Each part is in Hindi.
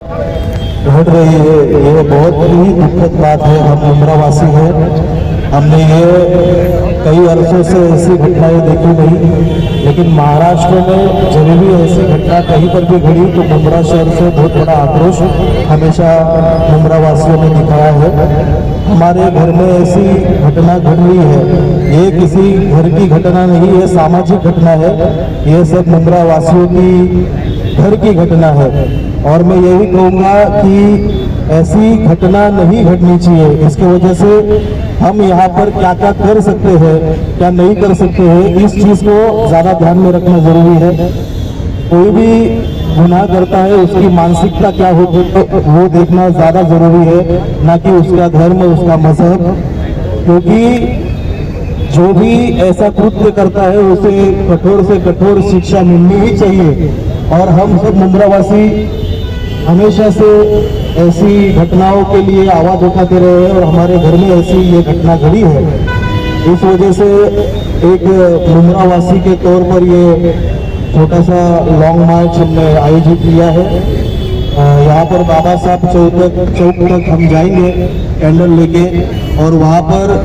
घट रही है, ये बहुत ही दुखद बात है। हम मुमरावासी हैं, हमने ये कई अरसों से ऐसी घटनाएं देखी नहीं, लेकिन महाराष्ट्र में जब भी ऐसी घटना कहीं पर भी घड़ी तो मुमरा शहर से बहुत बड़ा आक्रोश हमेशा मुमरावासियों ने दिखाया है। हमारे घर में ऐसी घटना घट रही है, ये किसी घर की घटना नहीं है, सामाजिक घटना है। ये सब मुमरावासियों की घर की घटना है और मैं यही कहूँगा कि ऐसी घटना नहीं घटनी चाहिए। इसकी वजह से हम यहाँ पर क्या क्या कर सकते हैं, क्या नहीं कर सकते हैं, इस चीज़ को ज़्यादा ध्यान में रखना जरूरी है। कोई भी गुनाह करता है उसकी मानसिकता क्या होगी तो वो देखना ज़्यादा जरूरी है, ना कि उसका धर्म, उसका मजहब। क्योंकि जो भी ऐसा कृत्य करता है उसे कठोर से कठोर शिक्षा मिलनी ही चाहिए। और हम सब मुमरावासी हमेशा से ऐसी घटनाओं के लिए आवाज उठाते रहे हैं और हमारे घर में ऐसी ये घटना घड़ी है। इस वजह से एक मुमरावासी के तौर पर ये छोटा सा लॉन्ग मार्च हमने आयोजित किया है। यहाँ पर बाबा साहब चौक तक हम जाएंगे कैंडल लेके, और वहाँ पर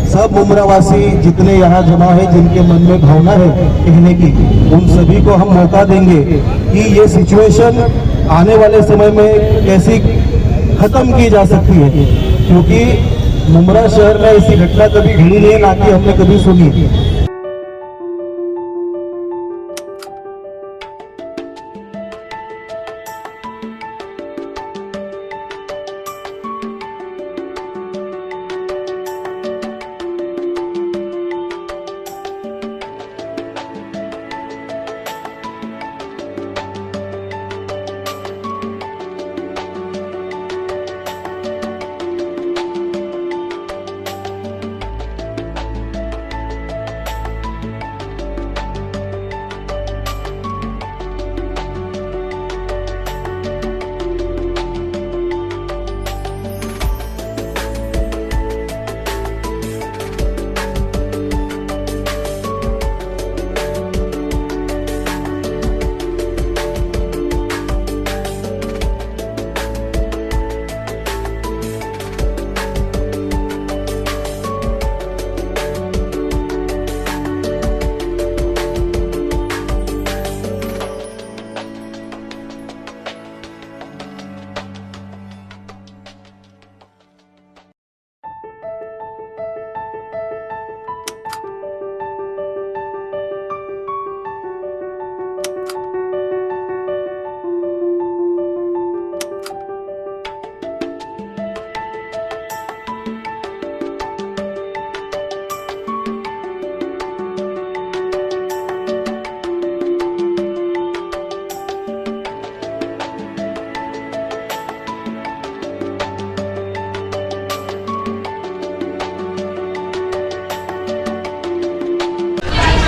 सब मुमरावासी जितने यहाँ जमा है, जिनके मन में भावना है कहने की, उन सभी को हम मौका देंगे कि ये सिचुएशन आने वाले समय में कैसी खत्म की जा सकती है। क्योंकि मुमरा शहर में ऐसी घटना कभी घड़ी नहीं है, ना कि हमने कभी सुनी।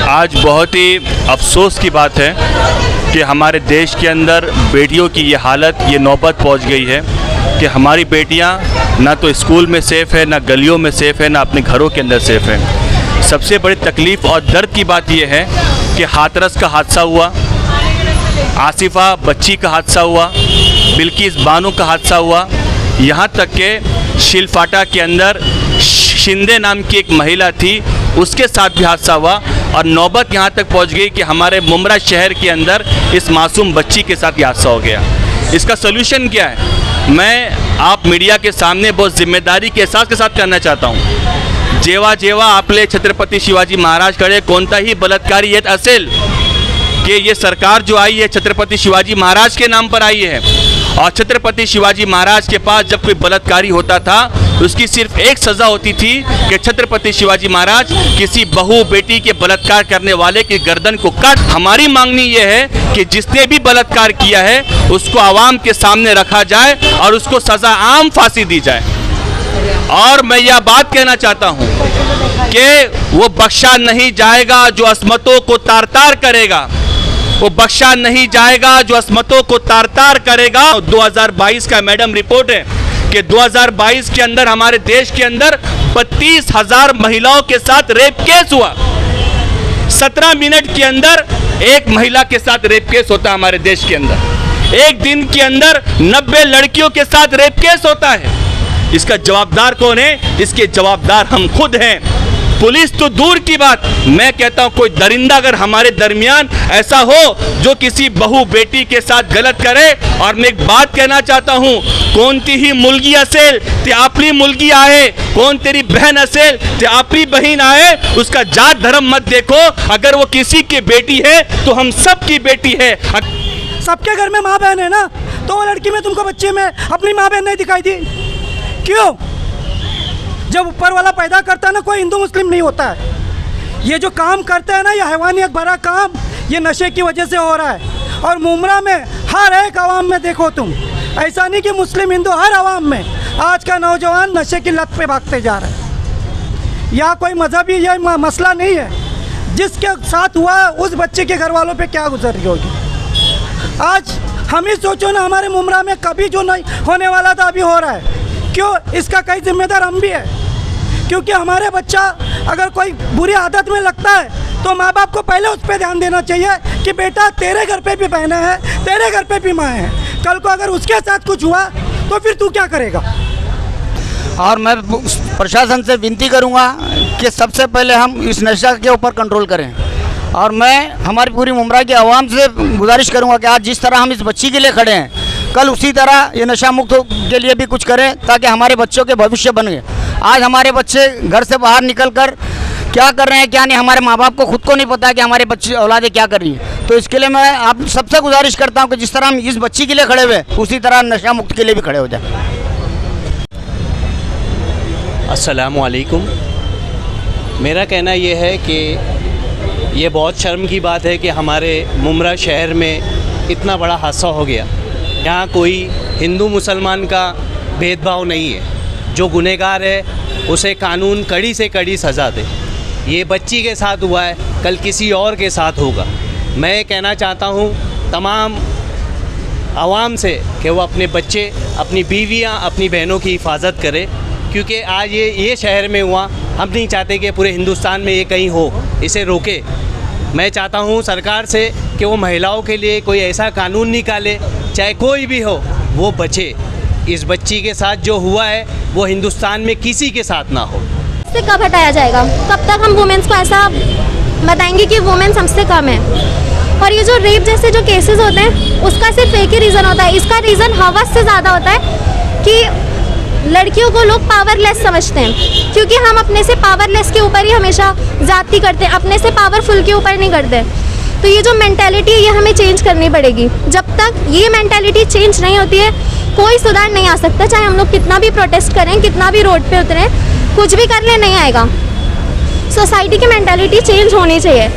आज बहुत ही अफसोस की बात है कि हमारे देश के अंदर बेटियों की ये हालत, ये नौबत पहुंच गई है कि हमारी बेटियां ना तो स्कूल में सेफ़ है, ना गलियों में सेफ़ है, ना अपने घरों के अंदर सेफ़ है। सबसे बड़ी तकलीफ़ और दर्द की बात यह है कि हाथरस का हादसा हुआ, आसिफा बच्ची का हादसा हुआ, बिल्किस बानो का हादसा हुआ, यहाँ तक कि शिलफाटा के अंदर शिंदे नाम की एक महिला थी, उसके साथ भी हादसा हुआ। और नौबत यहाँ तक पहुँच गई कि हमारे मुमरा शहर के अंदर इस मासूम बच्ची के साथ ये हादसा हो गया। इसका सलूशन क्या है, मैं आप मीडिया के सामने बहुत जिम्मेदारी के एहसास के साथ करना चाहता हूँ। जेव्हा जेव्हा आपले छत्रपती शिवाजी महाराजकडे कोणताही बलात्कारी येत असेल कि ये सरकार जो आई है छत्रपति शिवाजी महाराज के नाम पर आई है, और छत्रपति शिवाजी महाराज के पास जब कोई बलात्कारी होता था उसकी सिर्फ एक सज़ा होती थी कि छत्रपति शिवाजी महाराज किसी बहू बेटी के बलात्कार करने वाले की गर्दन को काट। हमारी मांगनी ये है कि जिसने भी बलात्कार किया है उसको आवाम के सामने रखा जाए और उसको सज़ा आम फांसी दी जाए। और मैं यह बात कहना चाहता हूँ कि वो बख्शा नहीं जाएगा जो अस्मतों को तार तार करेगा, वो बख्शा नहीं जाएगा जो अस्मतों को तार तार करेगा। 2022 का मैडम रिपोर्ट है कि 2022 के अंदर हमारे देश के अंदर 32,000 महिलाओं के साथ रेप केस हुआ। 17 मिनट के अंदर एक महिला के साथ रेप केस होता है हमारे देश के अंदर। एक दिन के अंदर 90 लड़कियों के साथ रेप केस होता है। इसका जवाबदार कौन है? इसके जवाबदार हम खुद हैं। पुलिस तो दूर की बात, मैं कहता हूं कोई दरिंदा अगर हमारे दरमियान ऐसा हो जो किसी बहू बेटी के साथ गलत करे, और मैं एक बात कहना चाहता हूं, कोणतीही मुलगी असेल ते आपली मुलगी आहे, कौन तेरी बहन असेल ते आपली बहन आहे, उसका जात धर्म मत देखो। अगर वो किसी की बेटी है तो हम सब की बेटी है। सबके घर में माँ बहन है ना, तो वो लड़की में तुमको बच्चे में अपनी माँ बहन नहीं दिखाई दी क्यों? जब ऊपर वाला पैदा करता है ना, कोई हिंदू मुस्लिम नहीं होता है। ये जो काम करते हैं ना, ये हैवानियत भरा काम, ये नशे की वजह से हो रहा है। और मुमरा में हर एक आवाम में देखो तुम, ऐसा नहीं कि मुस्लिम हिंदू, हर आवाम में आज का नौजवान नशे की लत पे भागते जा रहा है। यहाँ कोई मजहबी ये मसला नहीं है, जिसके साथ हुआ उस बच्चे के घर वालों पे क्या गुजर रही होगी। आज हम ही सोचो ना, हमारे मुमरा में कभी जो नहीं होने वाला था अभी हो रहा है। क्यों? इसका कई जिम्मेदार हम भी है, क्योंकि हमारे बच्चा अगर कोई बुरी आदत में लगता है तो माँ बाप को पहले उस पर ध्यान देना चाहिए कि बेटा तेरे घर पे भी बहनें हैं, तेरे घर पे भी माँ हैं। कल को अगर उसके साथ कुछ हुआ तो फिर तू क्या करेगा? और मैं प्रशासन से विनती करूंगा कि सबसे पहले हम इस नशा के ऊपर कंट्रोल करें। और मैं हमारी पूरी मुमरा की आवाम से गुजारिश करूंगा कि आज जिस तरह हम इस बच्ची के लिए खड़े हैं, कल उसी तरह ये नशा मुक्त के लिए भी कुछ करें, ताकि हमारे बच्चों के भविष्य बने। आज हमारे बच्चे घर से बाहर निकल कर क्या कर रहे हैं क्या नहीं, हमारे माँ बाप को खुद को नहीं पता कि हमारे बच्चे औलादें क्या कर रही हैं। तो इसके लिए मैं आप सबसे गुजारिश करता हूँ कि जिस तरह हम इस बच्ची के लिए खड़े हुए, उसी तरह नशा मुक्त के लिए भी खड़े हो जाए। अस्सलामु अलैकुम। मेरा कहना ये है कि ये बहुत शर्म की बात है कि हमारे मुमरा शहर में इतना बड़ा हादसा हो गया। यहाँ कोई हिंदू मुसलमान का भेदभाव नहीं है। जो गुनहगार है उसे कानून कड़ी से कड़ी सज़ा दे। ये बच्ची के साथ हुआ है, कल किसी और के साथ होगा। मैं कहना चाहता हूँ तमाम आवाम से कि वो अपने बच्चे, अपनी बीवियाँ, अपनी बहनों की हिफाजत करें, क्योंकि आज ये शहर में हुआ, हम नहीं चाहते कि पूरे हिंदुस्तान में ये कहीं हो, इसे रोके। मैं चाहता हूँ सरकार से कि वो महिलाओं के लिए कोई ऐसा कानून निकाले, चाहे कोई भी हो, वो बचे। इस बच्ची के साथ जो हुआ है वो हिंदुस्तान में किसी के साथ ना हो। से कब हटाया जाएगा? कब तक हम वुमेन्स को ऐसा बताएंगे कि वुमेन्स हमसे कम है? और ये जो रेप जैसे जो केसेस होते हैं, उसका सिर्फ एक ही रीज़न होता है। इसका रीज़न हवस से ज़्यादा होता है कि लड़कियों को लोग पावरलेस समझते हैं, क्योंकि हम अपने से पावरलेस के ऊपर ही हमेशा ज़्यादती करते हैं, अपने से पावरफुल के ऊपर नहीं करते। तो ये जो मेंटालिटी है, ये हमें चेंज करनी पड़ेगी। जब तक ये मेंटालिटी चेंज नहीं होती है, कोई सुधार नहीं आ सकता। चाहे हम लोग कितना भी प्रोटेस्ट करें, कितना भी रोड पे उतरें, कुछ भी कर ले, नहीं आएगा। सोसाइटी की मेंटालिटी चेंज होनी चाहिए।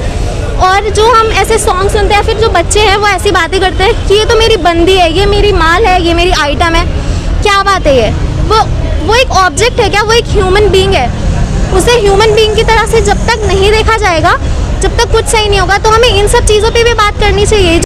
और जो हम ऐसे सॉन्ग सुनते हैं, फिर जो बच्चे हैं वो ऐसी बातें करते हैं कि ये तो मेरी बंदी है, ये मेरी माल है, ये मेरी आइटम है। क्या बात है ये? वो एक ऑब्जेक्ट है क्या? वो एक ह्यूमन बीइंग है। उसे ह्यूमन बीइंग की तरह से जब तक नहीं देखा जाएगा, जब तक कुछ सही नहीं होगा, तो हमें इन सब चीज़ों पे भी बात करनी चाहिए।